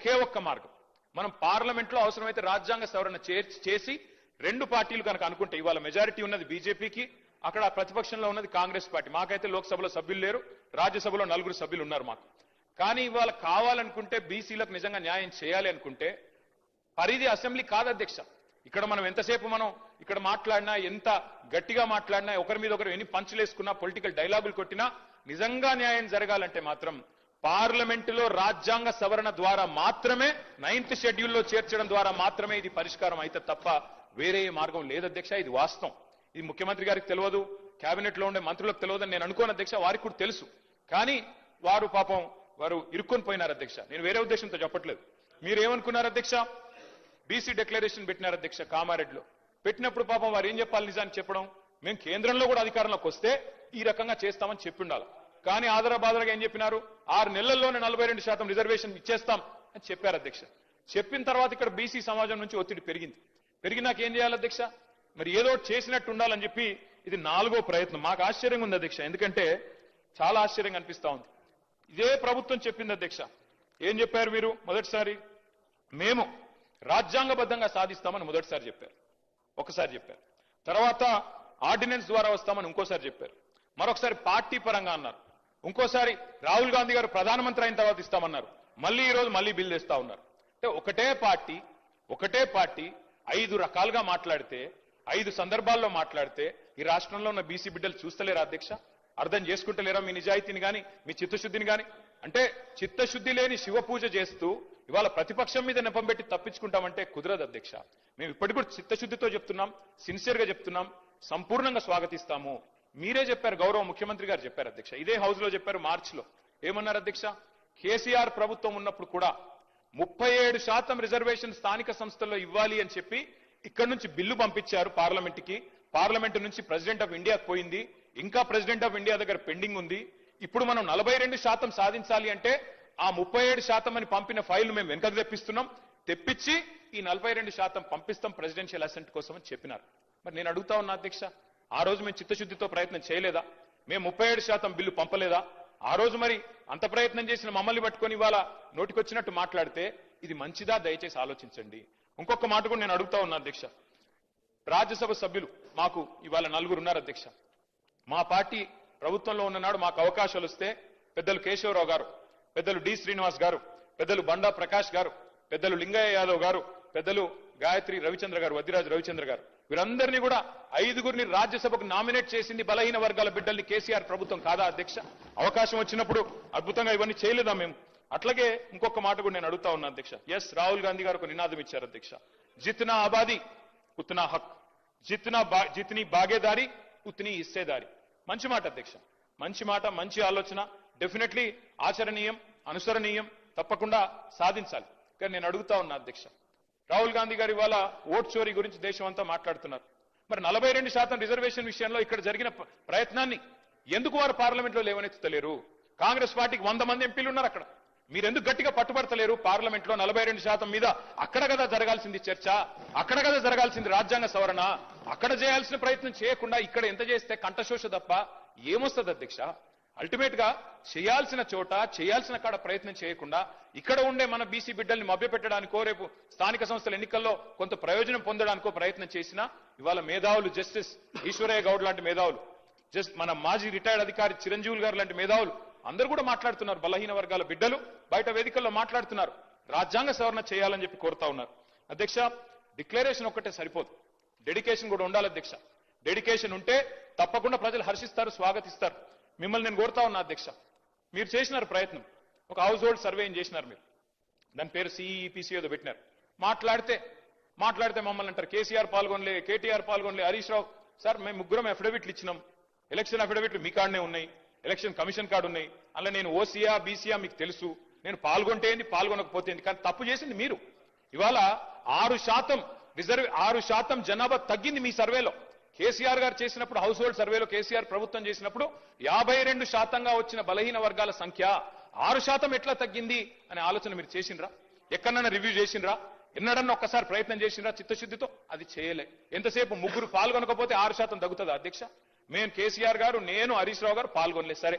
ఒకే ఒక్క మార్గం, మనం పార్లమెంట్ లో అవసరమైతే రాజ్యాంగ సవరణ చేసి రెండు పార్టీలు కనుక అనుకుంటే, ఇవాళ మెజారిటీ ఉన్నది బీజేపీకి, అక్కడ ప్రతిపక్షంలో ఉన్నది కాంగ్రెస్ పార్టీ. మాకైతే లోక్సభలో సభ్యులు లేరు, రాజ్యసభలో 4 సభ్యులు ఉన్నారు మాకు. కానీ ఇవాళ కావాలనుకుంటే బీసీలకు నిజంగా న్యాయం చేయాలి అనుకుంటే పరిధి అసెంబ్లీ కాదు అధ్యక్ష. ఇక్కడ మనం ఎంతసేపు మనం ఇక్కడ మాట్లాడినా, ఎంత గట్టిగా మాట్లాడినా, ఒకరి మీద ఒకరు ఎన్ని పంచులేసుకున్నా, పొలిటికల్ డైలాగులు కొట్టినా, నిజంగా న్యాయం జరగాలంటే మాత్రం పార్లమెంటులో రాజ్యాంగ సవరణ ద్వారా మాత్రమే, 9th షెడ్యూల్లో చేర్చడం ద్వారా మాత్రమే ఇది పరిష్కారం అయితే తప్ప వేరే మార్గం లేదు అధ్యక్ష. ఇది వాస్తవం. ఇది ముఖ్యమంత్రి గారికి తెలియదు, కేబినెట్ లో ఉండే మంత్రులకు తెలియదు నేను అనుకోను అధ్యక్ష, వారికి కూడా తెలుసు. కానీ వారు పాపం వారు ఇరుక్కొని పోయినారు అధ్యక్ష. నేను వేరే ఉద్దేశంతో చెప్పట్లేదు. మీరేమనుకున్నారు అధ్యక్ష? బీసీ డిక్లరేషన్ పెట్టినారు అధ్యక్ష కామారెడ్డిలో. పెట్టినప్పుడు పాపం వారు ఏం చెప్పాలి? నిజాన్ని చెప్పడం, మేము కేంద్రంలో కూడా అధికారంలోకి వస్తే ఈ రకంగా చేస్తామని చెప్పి ఉండాలి. కానీ ఆదరబాదరగా ఏం చెప్పినారు? 6 నెలల్లోనే 42% రిజర్వేషన్ ఇచ్చేస్తాం అని చెప్పారు అధ్యక్ష. చెప్పిన తర్వాత ఇక్కడ బీసీ సమాజం నుంచి ఒత్తిడి పెరిగింది. పెరిగినాక ఏం చేయాలి అధ్యక్ష? మరి ఏదో చేసినట్టు ఉండాలని చెప్పి ఇది 4వ ప్రయత్నం. మాకు ఆశ్చర్యంగా ఉంది అధ్యక్ష, ఎందుకంటే చాలా ఆశ్చర్యంగా అనిపిస్తా ఉంది. ఇదే ప్రభుత్వం చెప్పింది అధ్యక్ష. ఏం చెప్పారు మీరు? మొదటిసారి మేము రాజ్యాంగబద్ధంగా సాధిస్తామని మొదటిసారి చెప్పారు, ఒకసారి చెప్పారు. తర్వాత ఆర్డినెన్స్ ద్వారా వస్తామని ఇంకోసారి చెప్పారు. మరొకసారి పార్టీ పరంగా అన్నారు. ఇంకోసారి రాహుల్ గాంధీ గారు ప్రధానమంత్రి అయిన తర్వాత ఇస్తామన్నారు. మళ్ళీ ఈ రోజు మళ్ళీ బిల్ తెస్తా ఉన్నారు. అంటే ఒకటే పార్టీ 5 రకాలుగా మాట్లాడితే, 5 సందర్భాల్లో మాట్లాడితే ఈ రాష్ట్రంలో ఉన్న బీసీ బిడ్డలు చూస్తలేరా అధ్యక్ష? అర్థం చేసుకుంటలేరా మీ నిజాయితీని గాని, మీ చిత్తశుద్ధిని గాని? అంటే చిత్తశుద్ధి లేని శివ పూజ చేస్తూ ఇవాళ ప్రతిపక్షం మీద నెపం పెట్టి తప్పించుకుంటామంటే కుదరదు అధ్యక్ష. మేము ఇప్పటికి కూడా చిత్తశుద్ధితో చెప్తున్నాం, సిన్సియర్ గా చెప్తున్నాం, సంపూర్ణంగా స్వాగతిస్తాము. మీరే చెప్పారు, గౌరవ ముఖ్యమంత్రి గారు చెప్పారు అధ్యక్ష, ఇదే హౌస్ లో చెప్పారు మార్చిలో. ఏమన్నారు అధ్యక్ష? కేసీఆర్ ప్రభుత్వం ఉన్నప్పుడు కూడా 37% రిజర్వేషన్ స్థానిక సంస్థల్లో ఇవ్వాలి అని చెప్పి ఇక్కడ నుంచి బిల్లు పంపించారు పార్లమెంట్కి. పార్లమెంట్ నుంచి ప్రెసిడెంట్ ఆఫ్ ఇండియాకి పోయింది, ఇంకా ప్రెసిడెంట్ ఆఫ్ ఇండియా దగ్గర పెండింగ్ ఉంది. ఇప్పుడు మనం 42% సాధించాలి అంటే ఆ 37% అని పంపిన ఫైల్ మేము వెనకకు తెప్పించి ఈ 42% పంపిస్తాం ప్రెసిడెన్షియల్ అసెంట్ కోసం అని చెప్పినారు. మరి నేను అడుగుతా ఉన్నా అధ్యక్ష, ఆ రోజు మేము చిత్తశుద్ధితో ప్రయత్నం చేయలేదా? మేము 37% బిల్లు పంపలేదా? ఆ రోజు మరి అంత ప్రయత్నం చేసిన మమ్మల్ని పట్టుకొని ఇవాళ నోటికొచ్చినట్టు మాట్లాడితే ఇది మంచిదా? దయచేసి ఆలోచించండి. ఇంకొక మాట కూడా నేను అడుగుతా ఉన్నా అధ్యక్ష. రాజ్యసభ సభ్యులు మాకు ఇవాళ 4 ఉన్నారు అధ్యక్ష. మా పార్టీ ప్రభుత్వంలో ఉన్ననాడు మాకు అవకాశాలు వస్తే పెద్దలు కేశవరావు గారు, పెద్దలు డి శ్రీనివాస్ గారు, పెద్దలు బండా ప్రకాష్ గారు, పెద్దలు లింగయ్య యాదవ్ గారు, పెద్దలు గాయత్రి రవిచంద్ర గారు, వద్దిరాజు రవిచంద్ర గారు, వీరందరినీ కూడా 5గురిని రాజ్యసభకు నామినేట్ చేసింది బలహీన వర్గాల బిడ్డల్ని కేసీఆర్ ప్రభుత్వం కాదా అధ్యక్ష? అవకాశం వచ్చినప్పుడు అద్భుతంగా ఇవన్నీ చేయలేదా మేము? అట్లాగే ఇంకొక మాట కూడా నేను అడుగుతా ఉన్నా అధ్యక్ష. ఎస్, రాహుల్ గాంధీ గారు ఒక నినాదం ఇచ్చారు అధ్యక్ష, జిత్నా ఆబాదీ ఉత్నా హక్, జిత్నీ బాగేదారి ఉత్నీ హిస్సేదారి. మంచి మాట అధ్యక్ష, మంచి మాట, మంచి ఆలోచన, డెఫినెట్లీ ఆచరణీయం, అనుసరణీయం, తప్పకుండా సాధించాలి. కానీ నేను అడుగుతా ఉన్నా అధ్యక్ష, రాహుల్ గాంధీ గారు ఇవాళ ఓట్ చోరీ గురించి దేశం అంతా మాట్లాడుతున్నారు. మరి 42% రిజర్వేషన్ విషయంలో ఇక్కడ జరిగిన ప్రయత్నాన్ని ఎందుకు వారు పార్లమెంట్ లో లేవనెత్తలేరు? కాంగ్రెస్ పార్టీకి 100 మంది ఎంపీలు ఉన్నారు అక్కడ. మీరెందుకు గట్టిగా పట్టుబడతలేరు? పార్లమెంట్ లో 42% మీద అక్కడ కదా జరగాల్సింది చర్చ, అక్కడ కదా జరగాల్సింది రాజ్యాంగ సవరణ. అక్కడ చేయాల్సిన ప్రయత్నం చేయకుండా ఇక్కడ ఎంత చేస్తే కంఠశోష తప్ప ఏమొస్తుంది అధ్యక్ష? అల్టిమేట్ గా చేయాల్సిన చోట చేయాల్సిన కాడ ప్రయత్నం చేయకుండా ఇక్కడ ఉండే మన బీసీ బిడ్డల్ని మభ్యపెట్టడానికో, రేపు స్థానిక సంస్థల ఎన్నికల్లో కొంత ప్రయోజనం పొందడానికో ప్రయత్నం చేసినా ఇవాళ మేధావులు, జస్టిస్ ఈశ్వరయ్య గౌడ్ లాంటి మేధావులు, మన మాజీ రిటైర్డ్ అధికారి చిరంజీవులు గారు లాంటి మేధావులు అందరూ కూడా మాట్లాడుతున్నారు. బలహీన వర్గాల బిడ్డలు బయట వేదికల్లో మాట్లాడుతున్నారు, రాజ్యాంగ సవరణ చేయాలని చెప్పి కోరుతా ఉన్నారు. అధ్యక్ష, డిక్లరేషన్ ఒక్కటే సరిపోదు, డెడికేషన్ కూడా ఉండాలి అధ్యక్ష. డెడికేషన్ ఉంటే తప్పకుండా ప్రజలు హర్షిస్తారు, స్వాగతిస్తారు. మిమ్మల్ని నేను కోరుతా ఉన్నా అధ్యక్ష, మీరు చేసినారు ప్రయత్నం, ఒక హౌస్ హోల్డ్ సర్వే చేసినారు మీరు, దాని పేరు సిఈపిసి ఏదో పెట్టినారు. మాట్లాడితే మమ్మల్ని అంటారు కేసీఆర్ పాల్గొనలే, కేటీఆర్ పాల్గొనలే, హరీష్ రావు. సార్, మేము 3 అఫిడవిట్లు ఇచ్చినాం, ఎలక్షన్ అఫిడవిట్లు మీ కాడనే ఉన్నాయి, ఎలక్షన్ కమిషన్ కార్డు ఉన్నాయి. అలా నేను ఓసీయా బీసీయా మీకు తెలుసు, నేను పాల్గొంటే ఏంది పాల్గొనకపోతే ఏంది, కానీ తప్పు చేసింది మీరు. ఇవాళ 6% జనాభా తగ్గింది మీ సర్వేలో. కేసీఆర్ గారు చేసినప్పుడు, హౌస్ హోల్డ్ సర్వేలో కేసీఆర్ ప్రభుత్వం చేసినప్పుడు 52%గా వచ్చిన బలహీన వర్గాల సంఖ్య 6% ఎట్లా తగ్గింది అనే ఆలోచన మీరు చేసిండ్రా? ఎక్కడన్నా రివ్యూ చేసిండ్రా? ఎన్నడన్నా ఒక్కసారి ప్రయత్నం చేసిండ్రా చిత్తశుద్ధితో? అది చేయలే. ఎంతసేపు 3 పాల్గొనకపోతే 6% తగ్గుతుందా అధ్యక్ష? మేము కేసీఆర్ గారు, నేను, హరీష్ రావు గారు పాల్గొనలేదు. సరే,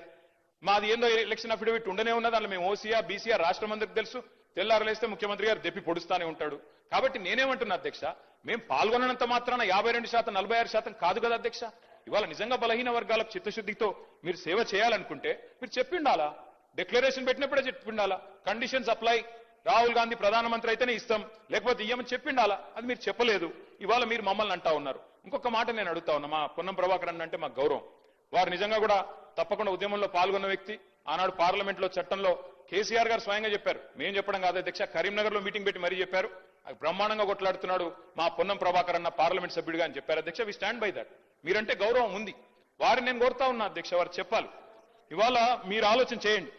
మాది ఏందో ఎలక్షన్ అఫిడవిట్ ఉండనే ఉన్నది, అందులో మేము ఓసీఆ బీసీఆర్ రాష్ట్రం అందరికి తెలుసు. తెల్లారలేస్తే ముఖ్యమంత్రి గారు దెప్పి పొడుస్తానే ఉంటాడు. కాబట్టి నేనేమంటున్నా అధ్యక్ష, మేము పాల్గొనంత మాత్రాన 52% 46% కాదు కదా అధ్యక్ష. ఇవాళ నిజంగా బలహీన వర్గాలకు చిత్తశుద్ధితో మీరు సేవ చేయాలనుకుంటే మీరు చెప్పిండాలా, డిక్లరేషన్ పెట్టినప్పుడే చెప్పిండాలా, కండిషన్స్ అప్లై, రాహుల్ గాంధీ ప్రధానమంత్రి అయితేనే ఇస్తాం లేకపోతే ఇయ్యమని చెప్పిండాలా. అది మీరు చెప్పలేదు. ఇవాళ మీరు మమ్మల్ని అంటా ఉన్నారు. ఇంకొక మాట నేను అడుగుతా ఉన్నా, మా పొన్నం ప్రభాకర్ అన్న అంటే మాకు గౌరవం. వారు నిజంగా కూడా తప్పకుండా ఉద్యమంలో పాల్గొన్న వ్యక్తి. ఆనాడు పార్లమెంట్ లో చట్టంలో కేసీఆర్ గారు స్వయంగా చెప్పారు, మేము చెప్పడం కాదు అధ్యక్ష, కరీంనగర్ లో మీటింగ్ పెట్టి మరీ చెప్పారు. బ్రహ్మాండంగా కొట్లాడుతున్నాడు మా పొన్నం ప్రభాకర్ అన్న పార్లమెంట్ సభ్యుడిగా అని చెప్పారు అధ్యక్ష. We stand by that. మీరంటే గౌరవం ఉంది. వారిని నేను కోరుతా ఉన్నా అధ్యక్ష, వారు చెప్పాలి. ఇవాళ మీరు ఆలోచన చేయండి.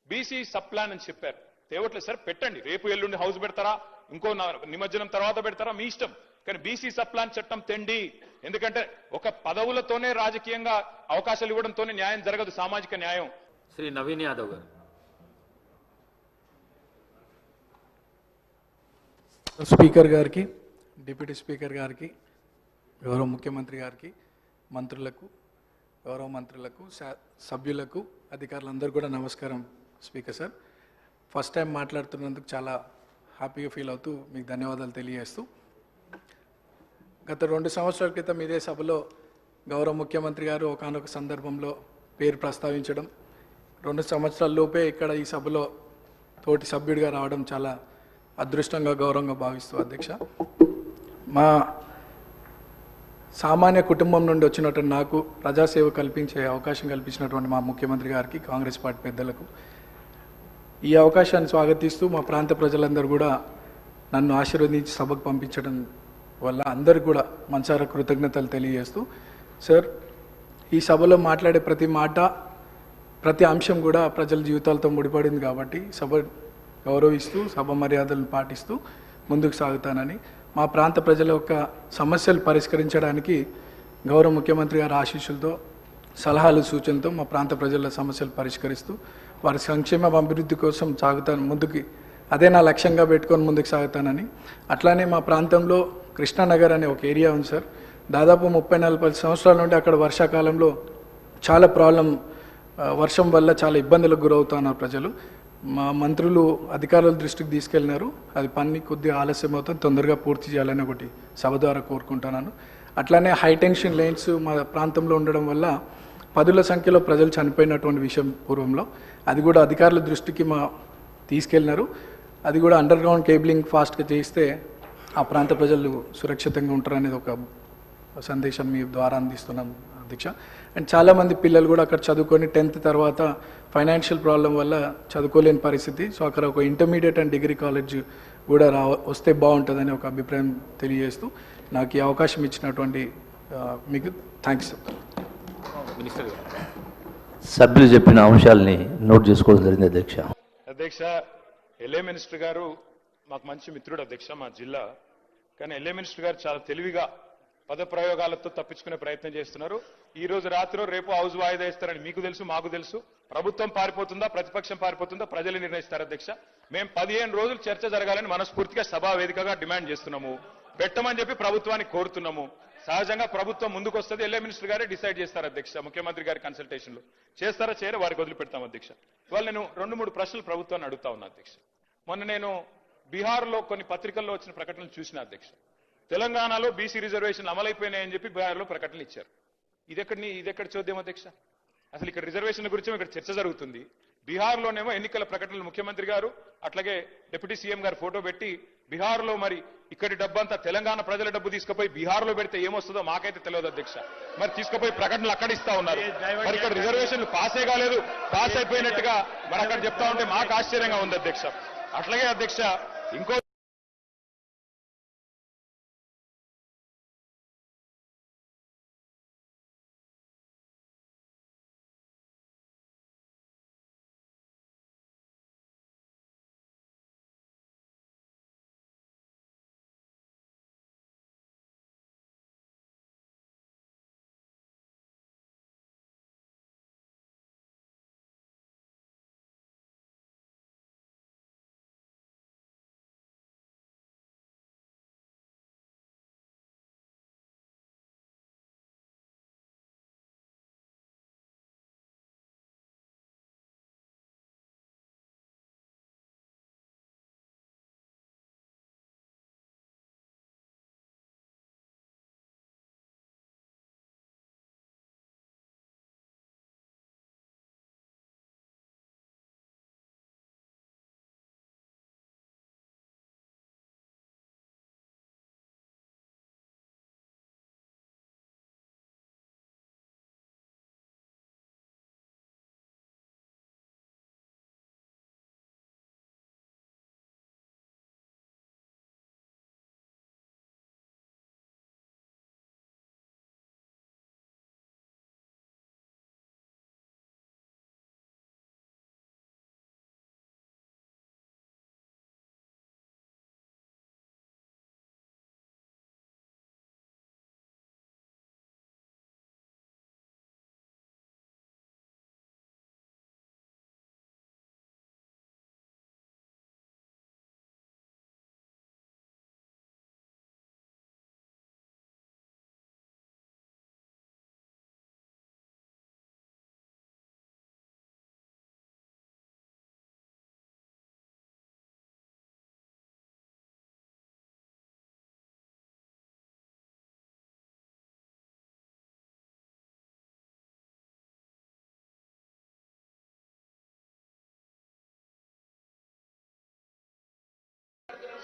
బీసీ సబ్ ప్లాన్ అని చెప్పారు, తేవట్లేదు సార్, పెట్టండి. రేపు ఎల్లుండి హౌస్ పెడతారా, ఇంకో నిమజ్జనం తర్వాత పెడతారా, మీ ఇష్టం. కానీ బీసీ సబ్ ప్లాన్ చట్టం తెండి. ఎందుకంటే ఒక పదవులతోనే రాజకీయంగా అవకాశాలు ఇవ్వడంతోనే న్యాయం జరగదు, సామాజిక న్యాయం. శ్రీ నవీన్ యాదవ్ గారు. స్పీకర్ గారికి, డిప్యూటీ స్పీకర్ గారికి, గౌరవ ముఖ్యమంత్రి గారికి, మంత్రులకు, గౌరవ మంత్రులకు, సభ్యులకు, అధికారులందరూ కూడా నమస్కారం. స్పీకర్ సార్, ఫస్ట్ టైం మాట్లాడుతున్నందుకు చాలా హ్యాపీగా ఫీల్ అవుతూ మీకు ధన్యవాదాలు తెలియజేస్తూ, గత 2 సంవత్సరాల క్రితం ఇదే సభలో గౌరవ ముఖ్యమంత్రి గారు ఒకానొక సందర్భంలో పేరు ప్రస్తావించడం, 2 సంవత్సరాల లోపే ఇక్కడ ఈ సభలో తోటి సభ్యుడిగా రావడం చాలా అదృష్టంగా, గౌరవంగా భావిస్తూ అధ్యక్ష, మా సామాన్య కుటుంబం నుండి వచ్చినటువంటి నాకు ప్రజాసేవ కల్పించే అవకాశం కల్పించినటువంటి మా ముఖ్యమంత్రి గారికి, కాంగ్రెస్ పార్టీ పెద్దలకు ఈ అవకాశాన్ని స్వాగతిస్తూ మా ప్రాంత ప్రజలందరూ కూడా నన్ను ఆశీర్వదించి సభకు పంపించడం వల్ల అందరికీ కూడా మనసారా కృతజ్ఞతలు తెలియజేస్తూ, సార్ ఈ సభలో మాట్లాడే ప్రతి మాట, ప్రతి అంశం కూడా ప్రజల జీవితాలతో ముడిపడింది కాబట్టి సభ గౌరవిస్తూ, సభ మర్యాదలను పాటిస్తూ ముందుకు సాగుతానని, మా ప్రాంత ప్రజల యొక్క సమస్యలు పరిష్కరించడానికి గౌరవ ముఖ్యమంత్రి గారి ఆశీస్సులతో, సలహాలు సూచనలతో మా ప్రాంత ప్రజల సమస్యలు పరిష్కరిస్తూ వారి సంక్షేమ అభివృద్ధి కోసం సాగుతాను ముందుకి. అదే నా లక్ష్యంగా పెట్టుకొని ముందుకు సాగుతానని. అట్లానే మా ప్రాంతంలో కృష్ణానగర్ అనే ఒక ఏరియా ఉంది సార్. దాదాపు 30-40 సంవత్సరాల నుండి అక్కడ వర్షాకాలంలో చాలా వర్షం వల్ల చాలా ఇబ్బందులకు గురవుతున్నారు ప్రజలు. మా మంత్రులు అధికారుల దృష్టికి తీసుకెళ్ళినారు. అది పని కొద్దిగా ఆలస్యం అవుతుంది, తొందరగా పూర్తి చేయాలని ఒకటి సభ ద్వారా కోరుకుంటున్నాను. అట్లానే హైటెన్షన్ లైన్స్ మా ప్రాంతంలో ఉండడం వల్ల 10ల సంఖ్యలో ప్రజలు చనిపోయినటువంటి విషయం పూర్వంలో, అది కూడా అధికారుల దృష్టికి తీసుకెళ్ళినారు. అది కూడా అండర్ గ్రౌండ్ కేబులింగ్ ఫాస్ట్గా చేయిస్తే ఆ ప్రాంత ప్రజలు సురక్షితంగా ఉంటారనేది ఒక సందేశం మీ ద్వారా అందిస్తున్నాం అధ్యక్ష. అండ్ చాలామంది పిల్లలు కూడా అక్కడ చదువుకొని 10th తర్వాత ఫైనాన్షియల్ ప్రాబ్లం వల్ల చదువుకోలేని పరిస్థితి. సో అక్కడ ఒక ఇంటర్మీడియట్ అండ్ డిగ్రీ కాలేజ్ కూడా వస్తే బాగుంటుందని ఒక అభిప్రాయం తెలియజేస్తూ నాకు ఈ అవకాశం ఇచ్చినటువంటి మీకు థ్యాంక్స్. మినిస్టర్ గారు. సభ్యులు చెప్పిన అంశాలని నోట్ చేసుకోవడం జరిగింది అధ్యక్ష. అధ్యక్ష, ఎల్ఏ మినిస్టర్ గారు మాకు మంచి మిత్రుడు అధ్యక్ష, మా జిల్లా. కానీ ఎల్ఏ మినిస్టర్ గారు చాలా తెలివిగా పదప్రయోగాలతో తప్పించుకునే ప్రయత్నం చేస్తున్నారు. ఈ రోజు రాత్రి రేపు హౌస్ వాయిదా ఇస్తారని మీకు తెలుసు, మాకు తెలుసు. ప్రభుత్వం పారిపోతుందా, ప్రతిపక్షం పారిపోతుందా, ప్రజలు నిర్ణయిస్తారు అధ్యక్ష. మేము 15 రోజులు చర్చ జరగాలని మనస్ఫూర్తిగా సభా వేదికగా డిమాండ్ చేస్తున్నాము. పెట్టమని చెప్పి ప్రభుత్వానికి కోరుతున్నాము. సహజంగా ప్రభుత్వం ముందుకు వస్తుంది, ఎల్ఏ మినిస్టర్ గారే డిసైడ్ చేస్తారు అధ్యక్ష. ముఖ్యమంత్రి గారి కన్సల్టేషన్లో చేస్తారా చేయరా వారికి వదిలిపెడతాం అధ్యక్ష. ఇవాళ నేను 2-3 ప్రశ్నలు ప్రభుత్వాన్ని అడుగుతా ఉన్నా అధ్యక్ష. మొన్న నేను బీహార్లో కొన్ని పత్రికల్లో వచ్చిన ప్రకటనలు చూసిన అధ్యక్ష. తెలంగాణలో బీసీ రిజర్వేషన్లు అమలైపోయినాయని చెప్పి బీహార్లో ప్రకటనలు ఇచ్చారు. ఇదెక్కడ చూద్దాం అధ్యక్ష? అసలు ఇక్కడ రిజర్వేషన్ల గురించి ఇక్కడ చర్చ జరుగుతుంది. బీహార్లోనేమో ఎన్నికల ప్రకటనలు ముఖ్యమంత్రి గారు అట్లాగే డిప్యూటీ సీఎం గారు ఫోటో పెట్టి బీహార్లో మరి ఇక్కడి డబ్బంతా తెలంగాణ ప్రజల డబ్బు తీసుకుపోయి బీహార్లో పెడితే ఏమొస్తుందో మాకైతే తెలియదు అధ్యక్ష. మరి తీసుకుపోయి ప్రకటనలు అక్కడ ఇస్తా ఉన్నారు. మరి ఇక్కడ రిజర్వేషన్లు పాసే కాలేదు, పాస్ అయిపోయినట్టుగా మరి అక్కడ చెప్తా ఉంటే మాకు ఆశ్చర్యంగా ఉంది అధ్యక్ష. అట్లాగే అధ్యక్ష ఇంకో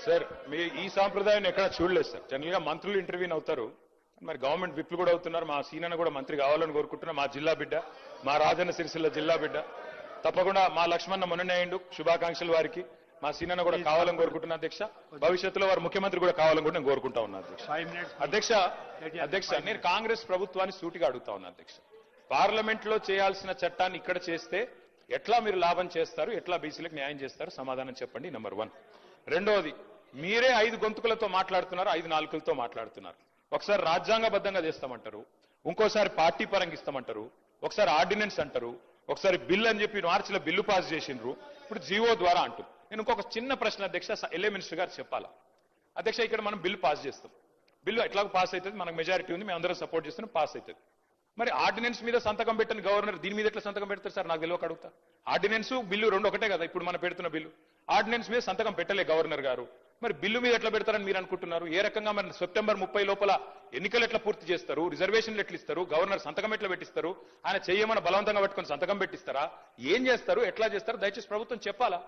సార్ మీ ఈ సాంప్రదాయం ఎక్కడ చూడలేదు సార్. జనరల్ గా మంత్రులు ఇంటర్వ్యూని అవుతారు, మరి గవర్నమెంట్ విప్లు కూడా అవుతున్నారు. మా సీనన్న కూడా మంత్రి కావాలని కోరుకుంటున్నా. మా జిల్లా బిడ్డ, మా రాజన్న సిరిసిల్ల జిల్లా బిడ్డ. తప్పకుండా మా లక్ష్మణ మొన్ననే అయిండు, శుభాకాంక్షలు వారికి. మా సీనన్న కూడా కావాలని కోరుకుంటున్నా అధ్యక్ష. భవిష్యత్తులో వారు ముఖ్యమంత్రి కూడా కావాలని కూడా నేను కోరుకుంటా ఉన్నా అధ్యక్ష. అధ్యక్ష నేను కాంగ్రెస్ ప్రభుత్వాన్ని సూటిగా అడుగుతా ఉన్నా అధ్యక్ష. పార్లమెంట్ లో చేయాల్సిన చట్టాన్ని ఇక్కడ చేస్తే ఎట్లా మీరు లాభం చేస్తారు, ఎట్లా బీసీలకు న్యాయం చేస్తారు, సమాధానం చెప్పండి. నెంబర్ 1. రెండోది, మీరే 5 గొంతుకులతో మాట్లాడుతున్నారు, 5 నాలుకలతో మాట్లాడుతున్నారు. ఒకసారి రాజ్యాంగబద్ధంగా చేస్తామంటారు, ఇంకోసారి పార్టీ పరంగా ఇస్తామంటారు, ఒకసారి ఆర్డినెన్స్ అంటారు, ఒకసారి బిల్ అని చెప్పి మార్చిలో బిల్లు పాస్ చేసిండ్రు, ఇప్పుడు జీవో ద్వారా అంటారు. నేను ఇంకొక చిన్న ప్రశ్న అధ్యక్ష, ఎల్ఏ మినిస్టర్ గారు చెప్పాలా అధ్యక్ష. ఇక్కడ మనం బిల్లు పాస్ చేస్తాం, బిల్లు ఎట్లాగో పాస్ అవుతుంది, మనకు మెజారిటీ ఉంది, మేము అందరం సపోర్ట్ చేస్తున్నాం, పాస్ అవుతుంది. మరి ఆర్డినెన్స్ మీద సంతకం పెట్టని గవర్నర్ దీని మీద ఎట్లా సంతకం పెడతారు సార్? నాకు తెలియక అడుగుతా. ఆర్డినెన్స్ బిల్లు రెండు ఒకటే కదా ఇప్పుడు మనం పెడుతున్న బిల్లు. ఆర్డినెన్స్ మీద సంతకం పెట్టలే గవర్నర్ గారు, మరి బిల్లు మీద ఎట్లా పెడతారని మీరు అనుకుంటున్నారు? ఏ రకంగా మరి సెప్టెంబర్ 30 లోపల ఎన్నికలు ఎట్లా పూర్తి చేస్తారు? రిజర్వేషన్లు ఎట్లా ఇస్తారు? గవర్నర్ సంతకం ఎట్లా పెట్టిస్తారు? ఆయన చెయ్యమని బలవంతంగా పెట్టుకుని సంతకం పెట్టిస్తారా? ఏం చేస్తారు, ఎట్లా చేస్తారు? దయచేసి ప్రభుత్వం చెప్పాలా.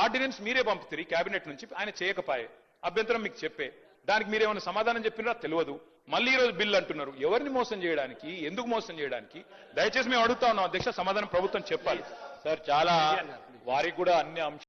ఆర్డినెన్స్ మీరే పంపుతారు కేబినెట్ నుంచి, ఆయన చేయకపోయే అభ్యంతరం మీకు చెప్పే, దానికి మీరేమైనా సమాధానం చెప్పినారా తెలియదు. మళ్ళీ ఈ రోజు బిల్లు అంటున్నారు. ఎవరిని మోసం చేయడానికి, ఎందుకు మోసం చేయడానికి? దయచేసి మేము అడుగుతా ఉన్నాం అధ్యక్ష, సమాధానం ప్రభుత్వం చెప్పాలి. సార్ చాలా వారికి కూడా అన్ని అంశాలు